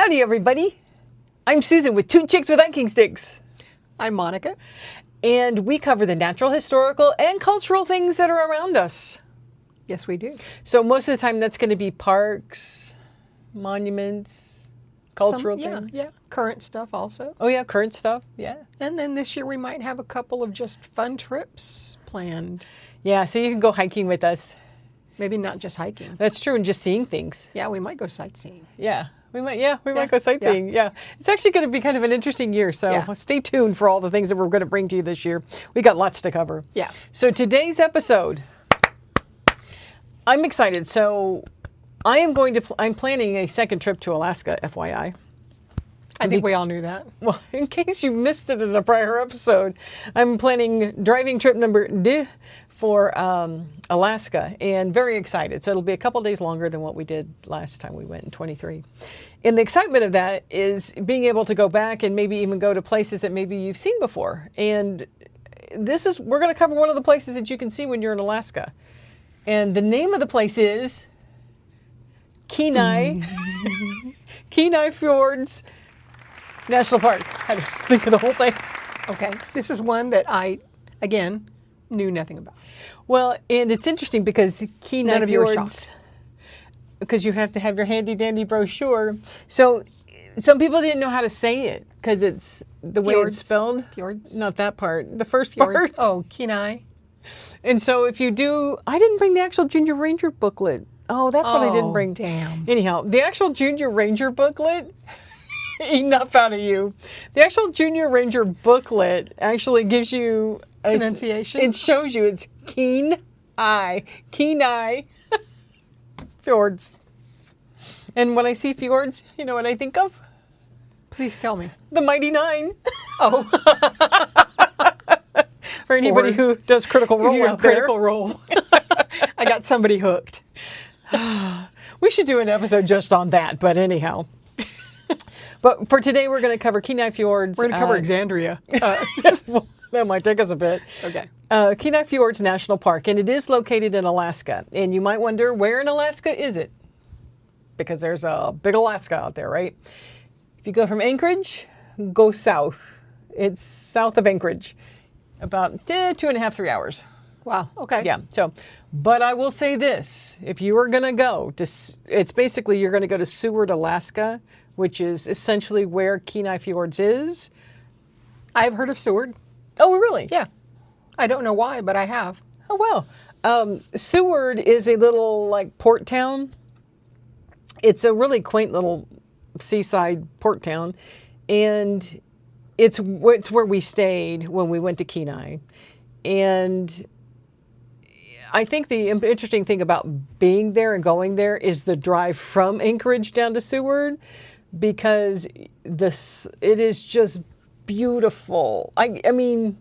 Howdy, everybody. I'm Susan with Two Chicks with Hiking Sticks. I'm Monica. And we cover the natural, historical, and cultural things that are around us. Yes, we do. So most of the time that's going to be parks, monuments, cultural things. Yeah, current stuff also. Oh, yeah, current stuff, yeah. And then this year we might have a couple of just fun trips planned. Yeah, so you can go hiking with us. Maybe not just hiking. That's true, and just seeing things. Yeah, we might go sightseeing. Yeah. We might go sightseeing. Yeah. It's actually going to be kind of an interesting year. So stay tuned for all the things that we're going to bring to you this year. We got lots to cover. Yeah. So today's episode, I'm excited. So I'm planning a second trip to Alaska, FYI. I think we all knew that. Well, in case you missed it in a prior episode, I'm planning driving trip number 2 for Alaska, and very excited. So it'll be a couple days longer than what we did last time we went in 23. And the excitement of that is being able to go back and maybe even go to places that maybe you've seen before. And we're going to cover one of the places that you can see when you're in Alaska. And the name of the place is Kenai Fjords National Park. I had to think of the whole thing. Okay. This is one that I, again, knew nothing about. Well, and it's interesting because Kenai None of you were Fjords, shocked. because you have to have your handy dandy brochure. So some people didn't know how to say it because it's the way it's spelled. Fjords. Not that part. The first Fjords. part. Oh, Kenai. And so if you do, I didn't bring the actual Junior Ranger booklet. Oh, that's what I didn't bring. Damn. Anyhow, the actual Junior Ranger booklet, enough out of you. The actual Junior Ranger booklet actually gives you Pronunciation? It shows you it's Kenai Fjords. And when I see fjords, you know what I think of? Please tell me. The Mighty Nine. Oh. For anybody who does Critical Role out there. Critical Role. I got somebody hooked. We should do an episode just on that, but anyhow. But for today, we're going to cover Kenai Fjords. We're going to cover Exandria. Well, that might take us a bit. Okay. Kenai Fjords National Park, and it is located in Alaska. And you might wonder, where in Alaska is it? Because there's a big Alaska out there, right? If you go from Anchorage, go south. It's south of Anchorage. About 2.5, 3 hours. Wow. Okay. Yeah. So, but I will say this: if you are going to go to, it's basically you're going to go to Seward, Alaska, which is essentially where Kenai Fjords is. I've heard of Seward. Oh, really? Yeah. I don't know why, but I have. Oh, well. Seward is a little like port town. It's a really quaint little seaside port town, and it's where we stayed when we went to Kenai. And I think the interesting thing about being there and going there is the drive from Anchorage down to Seward, because it is just beautiful. I mean,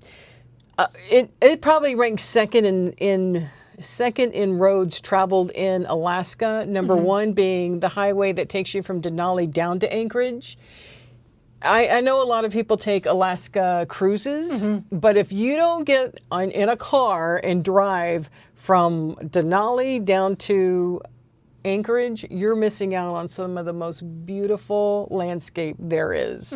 it probably ranks second in roads traveled in Alaska. Number one being the highway that takes you from Denali down to Anchorage. I know a lot of people take Alaska cruises, but if you don't get in a car and drive from Denali down to Anchorage, you're missing out on some of the most beautiful landscape there is.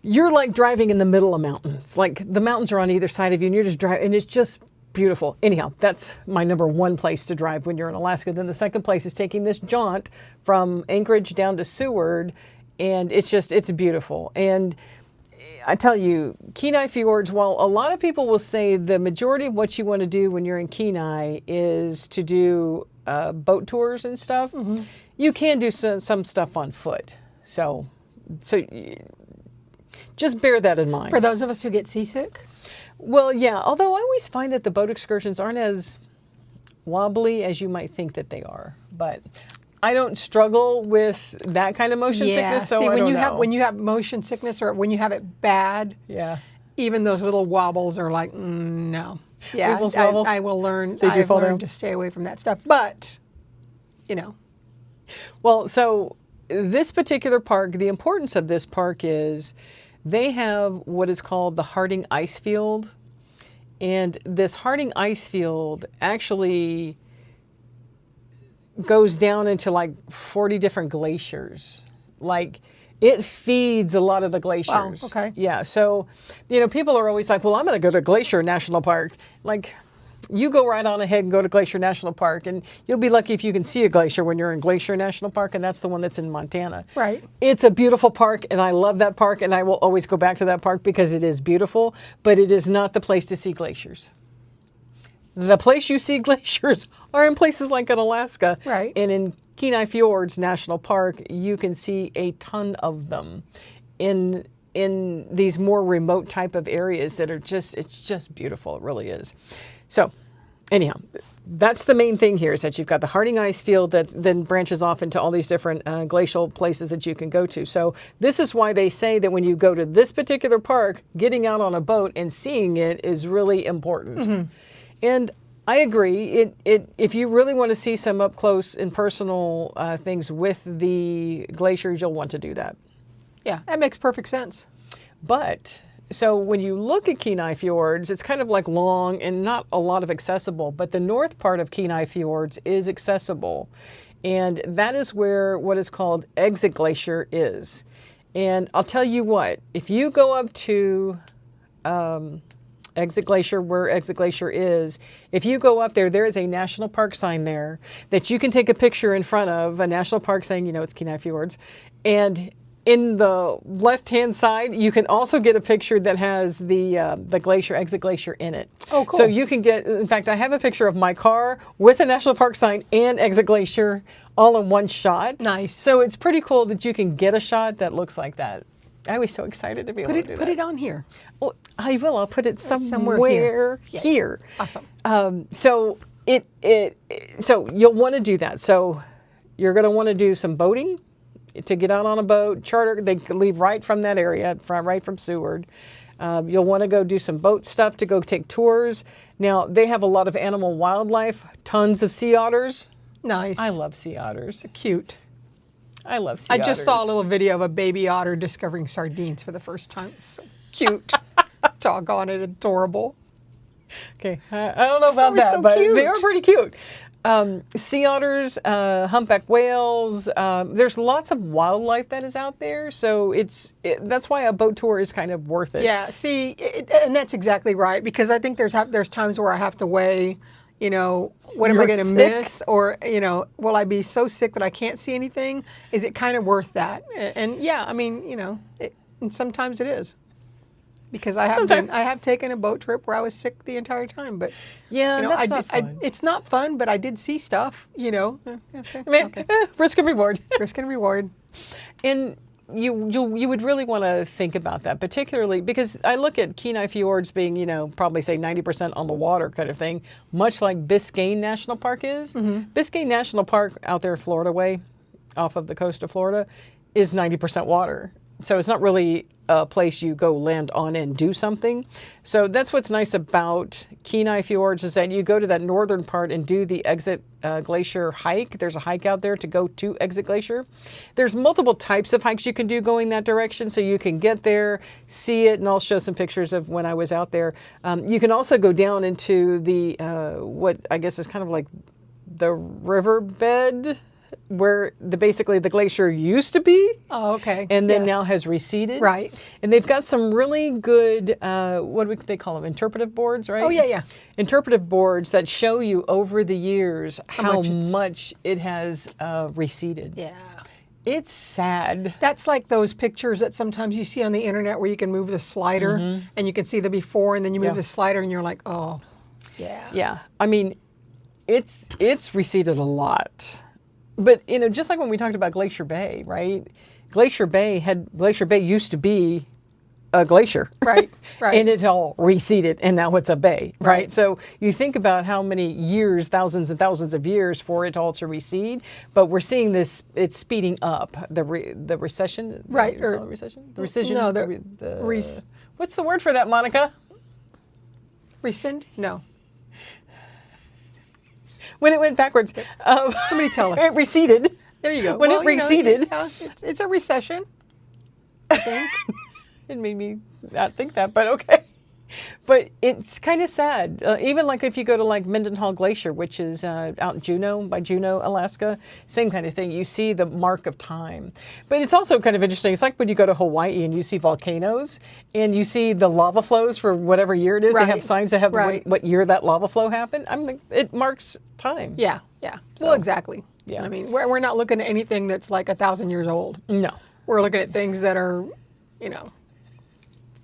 You're like driving in the middle of mountains. Like the mountains are on either side of you and you're just driving, and it's just beautiful. Anyhow, that's my number one place to drive when you're in Alaska. Then the second place is taking this jaunt from Anchorage down to Seward, and it's beautiful. And I tell you, Kenai Fjords, while a lot of people will say the majority of what you want to do when you're in Kenai is to do boat tours and stuff, you can do some stuff on foot. So just bear that in mind. For those of us who get seasick? Well, yeah, although I always find that the boat excursions aren't as wobbly as you might think that they are. But I don't struggle with that kind of motion sickness, so see, I don't know. When you have motion sickness or when you have it bad, even those little wobbles are like, no. Yeah, I will learn. I've learned to stay away from that stuff. But, you know. Well, so this particular park, the importance of this park is they have what is called the Harding Ice Field. And this Harding Ice Field actually goes down into like 40 different glaciers. Like, it feeds a lot of the glaciers. Wow, okay. Yeah, so, people are always like, well, I'm going to go to Glacier National Park. Like, you go right on ahead and go to Glacier National Park, and you'll be lucky if you can see a glacier when you're in Glacier National Park, and that's the one that's in Montana. Right. It's a beautiful park, and I love that park, and I will always go back to that park because it is beautiful, but it is not the place to see glaciers. The place you see glaciers are in places like in Alaska. Right. And in Kenai Fjords National Park, you can see a ton of them in these more remote type of areas that are it's just beautiful. It really is. So anyhow, that's the main thing here, is that you've got the Harding ice field that then branches off into all these different glacial places that you can go to. So this is why they say that when you go to this particular park, getting out on a boat and seeing it is really important. Mm-hmm. And I agree. If you really want to see some up close and personal things with the glaciers, you'll want to do that. Yeah, that makes perfect sense. But so when you look at Kenai Fjords, it's kind of like long and not a lot of accessible, but the north part of Kenai Fjords is accessible. And that is where what is called Exit Glacier is. And I'll tell you what, if you go up to Exit Glacier, where Exit Glacier is, if you go up there, there is a national park sign there that you can take a picture in front of, a national park saying, it's Kenai Fjords. And in the left-hand side, you can also get a picture that has the glacier, Exit Glacier, in it. Oh, cool. So you can get, in fact, I have a picture of my car with a national park sign and Exit Glacier all in one shot. Nice. So it's pretty cool that you can get a shot that looks like that. I was so excited to be able to do that. Put it on here. Oh, I will. I'll put it somewhere here. Awesome. So so you'll want to do that. So you're going to want to do some boating to get out on a boat. Charter. They can leave right from that area, right from Seward. You'll want to go do some boat stuff to go take tours. Now they have a lot of animal wildlife. Tons of sea otters. Nice. I love sea otters. They're cute. I love sea otters. I just saw a little video of a baby otter discovering sardines for the first time. It's so cute. Doggone it, adorable. Okay, I don't know about that, but cute. They are pretty cute. Sea otters, humpback whales. There's lots of wildlife that is out there, so that's why a boat tour is kind of worth it. Yeah, see, and that's exactly right, because I think there's times where I have to weigh, what am I going to miss? Or, will I be so sick that I can't see anything? Is it kind of worth that? And yeah, I mean, and sometimes it is. Because I have taken a boat trip where I was sick the entire time, but yeah, that's not fun. It's not fun, but I did see stuff, Okay. Risk and reward. Risk and reward. And you would really want to think about that, particularly because I look at Kenai Fjords being, probably say 90% on the water kind of thing, much like Biscayne National Park is. Mm-hmm. Biscayne National Park out there Florida way, off of the coast of Florida, is 90% water. So it's not really a place you go land on and do something. So that's what's nice about Kenai Fjords, is that you go to that northern part and do the Exit Glacier hike. There's a hike out there to go to Exit Glacier. There's multiple types of hikes you can do going that direction, so you can get there, see it, and I'll show some pictures of when I was out there. You can also go down into the, what I guess is kind of like the riverbed, where basically the glacier used to be. Oh, okay. And then now has receded. Right. And they've got some really good, what do they call them? Interpretive boards, right? Oh, yeah. Interpretive boards that show you over the years how much it has receded. Yeah. It's sad. That's like those pictures that sometimes you see on the internet where you can move the slider and you can see the before, and then you move the slider and you're like, oh, yeah. Yeah. I mean, it's receded a lot. But, just like when we talked about Glacier Bay, right? Glacier Bay used to be a glacier. Right. And it all receded, and now it's a bay, right? So you think about how many years, thousands and thousands of years for it all to recede, but we're seeing this, it's speeding up, the recession. Right. Or recession? The recession? No, what's the word for that, Monica? Rescind? No. When it went backwards. Somebody tell us. It receded. There you go. When it receded. It's a recession, I think. It made me not think that, but okay. But it's kind of sad. Even like if you go to like Mendenhall Glacier, which is out in Juneau, by Juneau, Alaska, same kind of thing. You see the mark of time. But it's also kind of interesting. It's like when you go to Hawaii and you see volcanoes and you see the lava flows for whatever year it is. Right. They have signs that have what year that lava flow happened. I mean, it marks time. Yeah, yeah. So, well, exactly. Yeah. I mean, we're not looking at anything that's like 1,000 years old. No. We're looking at things that are, you know,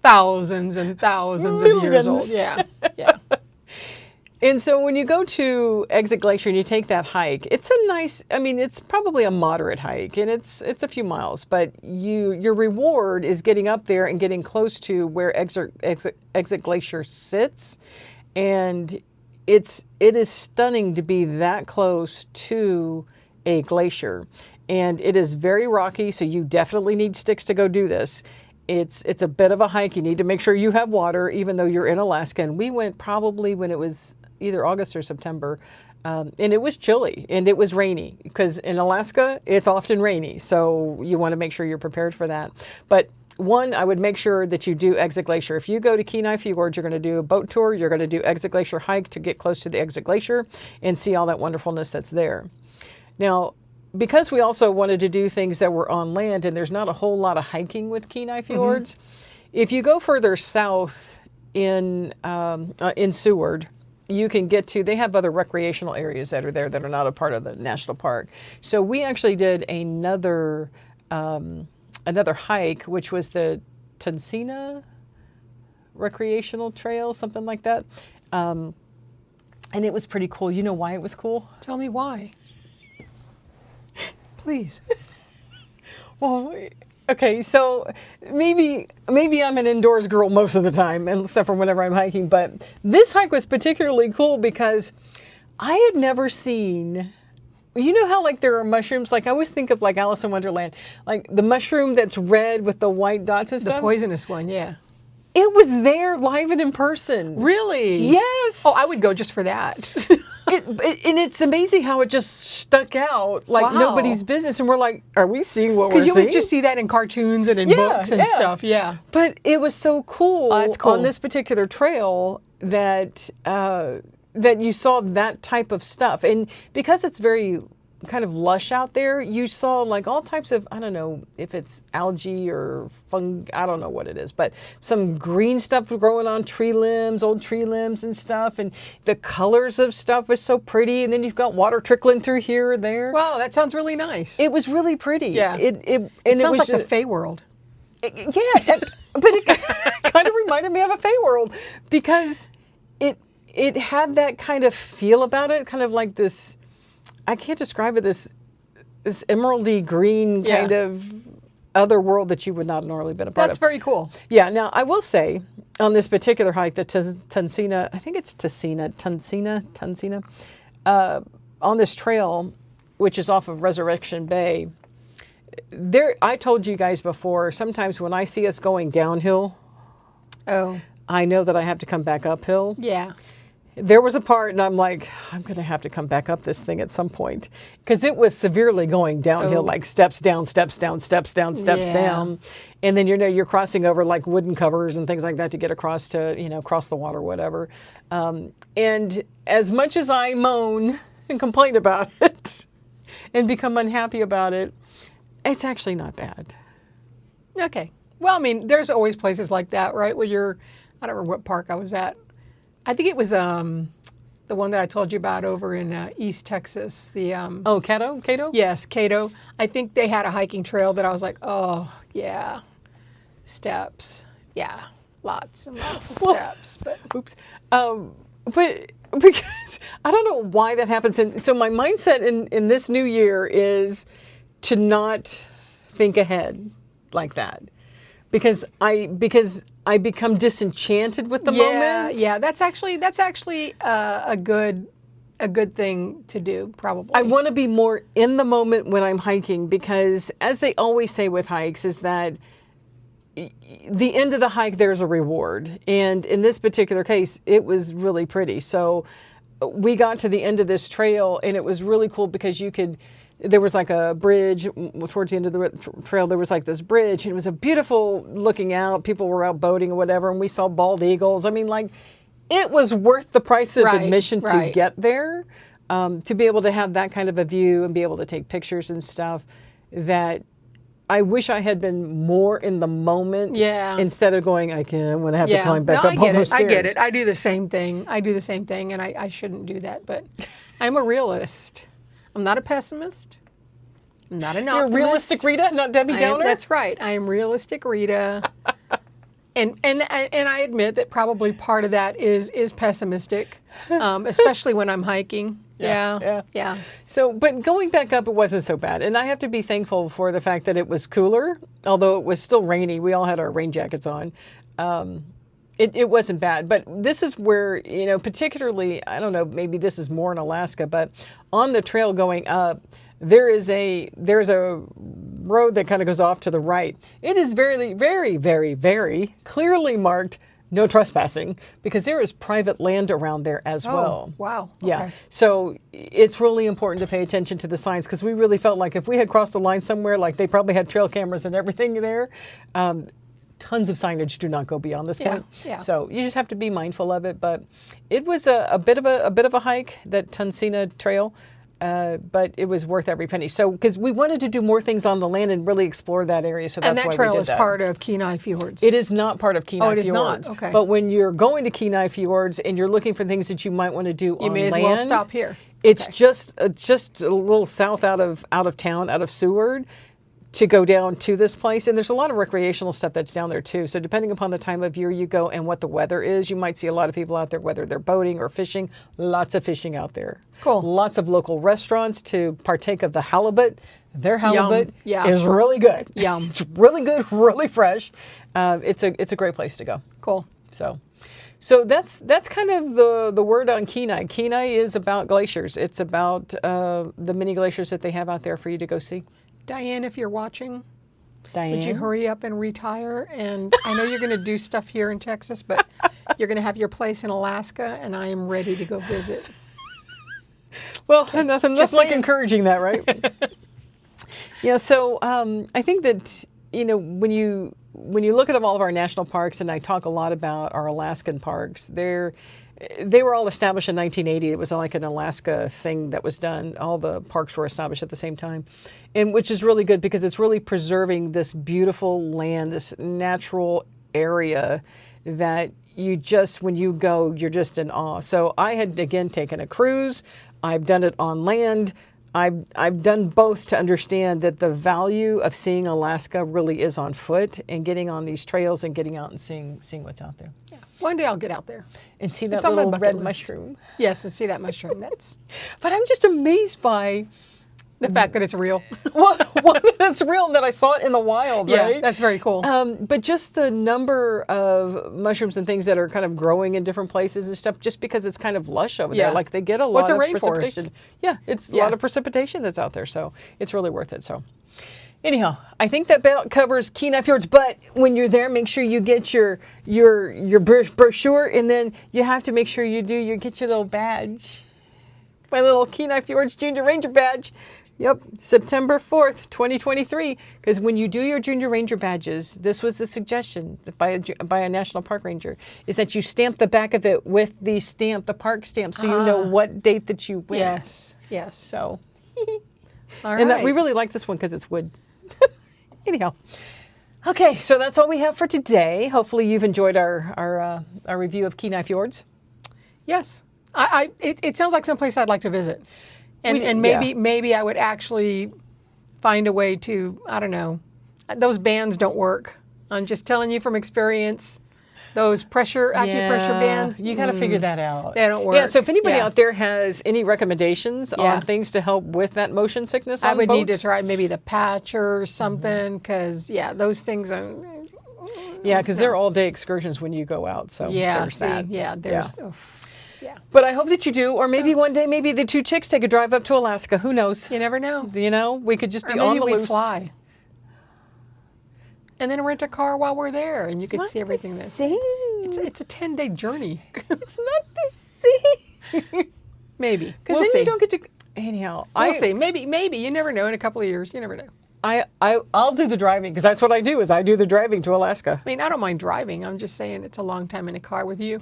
thousands and thousands of years old. Yeah, yeah. And so when you go to Exit Glacier and you take that hike, it's a nice, I mean, it's probably a moderate hike, and it's a few miles, but your reward is getting up there and getting close to where Exit Glacier sits, and it is stunning to be that close to a glacier. And it is very rocky, so you definitely need sticks to go do this. It's a bit of a hike. You need to make sure you have water, even though you're in Alaska. And we went probably when it was either August or September, and it was chilly and it was rainy, because in Alaska, it's often rainy. So you want to make sure you're prepared for that. But one, I would make sure that you do Exit Glacier. If you go to Kenai Fjords, you're going to do a boat tour. You're going to do Exit Glacier hike to get close to the Exit Glacier and see all that wonderfulness that's there. Now, because we also wanted to do things that were on land, and there's not a whole lot of hiking with Kenai Fjords, if you go further south in Seward, you can get to, they have other recreational areas that are there that are not a part of the national park. So we actually did another hike, which was the Tonsina Recreational Trail, something like that. And it was pretty cool. You know why it was cool? Tell me why. Please. Well, okay, so maybe I'm an indoors girl most of the time, except for whenever I'm hiking, but this hike was particularly cool because I had never seen, you know how like there are mushrooms, like I always think of like Alice in Wonderland, like the mushroom that's red with the white dots and stuff. The poisonous one, yeah. It was there live and in person. Really? Yes. Oh, I would go just for that. And it's amazing how it just stuck out like nobody's business. And we're like, are we seeing what we're seeing? Because you always just see that in cartoons and in books and stuff. Yeah. But it was so cool, on this particular trail that that you saw that type of stuff. And because it's very kind of lush out there, you saw like all types of, I don't know if it's algae or fungi, I don't know what it is, but some green stuff growing on tree limbs, old tree limbs and stuff. And the colors of stuff was so pretty. And then you've got water trickling through here or there. Wow, that sounds really nice. It was really pretty. Yeah. It sounds like the Fey world. But it kind of reminded me of a Fey world because it had that kind of feel about it, kind of like this, I can't describe it, this emeraldy green kind of other world that you would not normally been a part of. That's very cool. Yeah. Now, I will say, on this particular hike, the Tonsina, I think it's Tonsina, on this trail, which is off of Resurrection Bay, I told you guys before, sometimes when I see us going downhill, I know that I have to come back uphill. Yeah. There was a part, and I'm like, I'm going to have to come back up this thing at some point, because it was severely going downhill, like steps down, steps down, steps down, steps down. And then you're crossing over like wooden covers and things like that to get across to, cross the water, whatever. And as much as I moan and complain about it and become unhappy about it, it's actually not bad. Okay. Well, I mean, there's always places like that, right? Where I don't remember what park I was at. I think it was the one that I told you about over in East Texas. The Cato? Yes, Cato. I think they had a hiking trail that I was like, oh yeah, steps, yeah, lots and lots of steps. But oops, but because I don't know why that happens. And so my mindset in this new year is to not think ahead like that, because I become disenchanted with the moment. Yeah, that's actually a good thing to do, probably. I want to be more in the moment when I'm hiking, because as they always say with hikes is that the end of the hike, there's a reward. And in this particular case, it was really pretty. So we got to the end of this trail, and it was really cool because you could there was like a bridge towards the end of the trail. There was like this bridge, and it was a beautiful looking out. People were out boating or whatever, and we saw bald eagles. I mean, like, it was worth the price of admission to get there, to be able to have that kind of a view and be able to take pictures and stuff. That I wish I had been more in the moment. Yeah. Instead of going, I'm going to have to climb back up all those stairs. I get it. I do the same thing. And I shouldn't do that. But I'm a realist. I'm not a pessimist. I'm not an optimist. You're realistic Rita, not Debbie Downer? That's right. I am realistic Rita. And I admit that probably part of that is pessimistic, especially when I'm hiking. Yeah. So, but going back up, it wasn't so bad. And I have to be thankful for the fact that it was cooler, although it was still rainy. We all had our rain jackets on. It wasn't bad. But this is where, particularly, I don't know, maybe this is more in Alaska, but on the trail going up, there's a road that kind of goes off to the right. It is very, very, very, very clearly marked no trespassing, because there is private land around there as well. Wow. Yeah. Okay. So it's really important to pay attention to the signs, because we really felt like if we had crossed a line somewhere, like they probably had trail cameras and everything there, tons of signage do not go beyond this point. Yeah. So you just have to be mindful of it. But it was a bit of a hike, that Tonsina Trail. But it was worth every penny. So, because we wanted to do more things on the land and really explore that area, so that's why we did that. And that trail is part of Kenai Fjords. It is not part of Kenai Fjords. Oh, it is not. Okay. But when you're going to Kenai Fjords and you're looking for things that you might want to do on land, you may as well stop here. It's just a little south out of town, out of Seward, to go down to this place. And there's a lot of recreational stuff that's down there too. So depending upon the time of year you go and what the weather is, you might see a lot of people out there, whether they're boating or fishing. Lots of fishing out there. Cool. Lots of local restaurants to partake of the halibut. Their halibut is really good. Yum. It's really good, really fresh. It's a great place to go. Cool. So that's kind of the word on Kenai. Kenai is about glaciers. It's about the mini glaciers that they have out there for you to go see. Diane, if you're watching, Diane, would you hurry up and retire? And I know you're going to do stuff here in Texas, but you're going to have your place in Alaska, and I am ready to go visit. Well, nothing like encouraging that, right? Yeah. So I think that when you look at all of our national parks, and I talk a lot about our Alaskan parks, they were all established in 1980. It was like an Alaska thing that was done. All the parks were established at the same time, and which is really good, because it's really preserving this beautiful land, this natural area that when you go, you're just in awe. So I had, again, taken a cruise. I've done it on land. I've done both to understand that the value of seeing Alaska really is on foot and getting on these trails and getting out and seeing what's out there. Yeah. One day I'll get out there. And see that little red mushroom. Yes, and see that mushroom. But I'm just amazed by the fact that it's real. Well, it's real, and that I saw it in the wild, right? Yeah, that's very cool. But just the number of mushrooms and things that are kind of growing in different places and stuff, just because it's kind of lush over there. Like they get a lot of precipitation. Yeah, it's a lot of precipitation that's out there, so it's really worth it. So anyhow, I think that about covers Kenai Fjords. But when you're there, make sure you get your brochure, and then you have to make sure you get your little badge. My little Kenai Fjords Junior Ranger badge. Yep, September 4th, 2023. Because when you do your Junior Ranger badges, this was a suggestion by a National Park Ranger, is that you stamp the back of it with the park stamp, so you know what date that you went. Yes. So, all right. And we really like this one because it's wood. Anyhow. Okay, so that's all we have for today. Hopefully you've enjoyed our review of Kenai Fjords. Yes. It sounds like someplace I'd like to visit. And maybe I would actually find a way to, I don't know, those bands don't work. I'm just telling you from experience. Those acupressure bands. You got to figure that out. They don't work. Yeah, so if anybody out there has any recommendations on things to help with that motion sickness on I would boats, need to try maybe the patch or something, because, those things are... Yeah, because they're all-day excursions when you go out, so there's that. Yeah. But I hope that you do, or maybe one day, maybe the two chicks take a drive up to Alaska. Who knows? You never know. We could just be or on maybe the we'd loose. Fly. And then rent a car while we're there, and you could see everything. It's a 10-day journey. It's not the same. Maybe. Because then you don't get to... anyhow, we'll see. Maybe you never know. In a couple of years, you never know. I'll do the driving because that's what I do. Is I do the driving to Alaska. I mean, I don't mind driving. I'm just saying it's a long time in a car with you.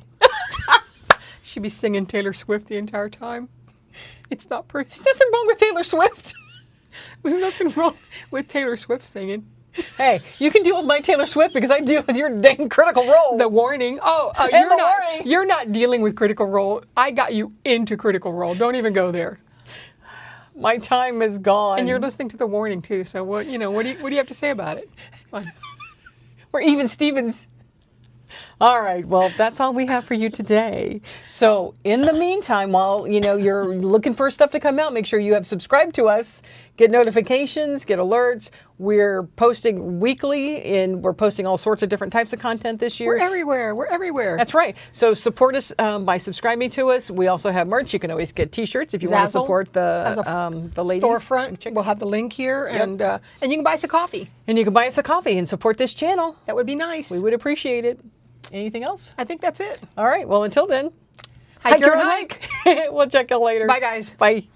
She'd be singing Taylor Swift the entire time. It's not pretty. There's nothing wrong with Taylor Swift. There's nothing wrong with Taylor Swift singing. Hey, you can deal with my Taylor Swift because I deal with your dang Critical Role. The warning. You're not dealing with Critical Role. I got you into Critical Role. Don't even go there. My time is gone. And you're listening to the warning too. So what do you have to say about it? We're even Stevens. All right, well, that's all we have for you today. So in the meantime, while you're looking for stuff to come out, make sure you have subscribed to us, get notifications, get alerts. We're posting weekly, and we're posting all sorts of different types of content this year. We're everywhere. That's right. So support us by subscriing to us. We also have merch. You can always get T-shirts if you want to support the ladies. Storefront. We'll have the link here, yep. And you can buy us a coffee. And you can buy us a coffee and support this channel. That would be nice. We would appreciate it. Anything else? I think that's it. All right. Well, until then, hike your own hike. We'll check you later. Bye, guys. Bye.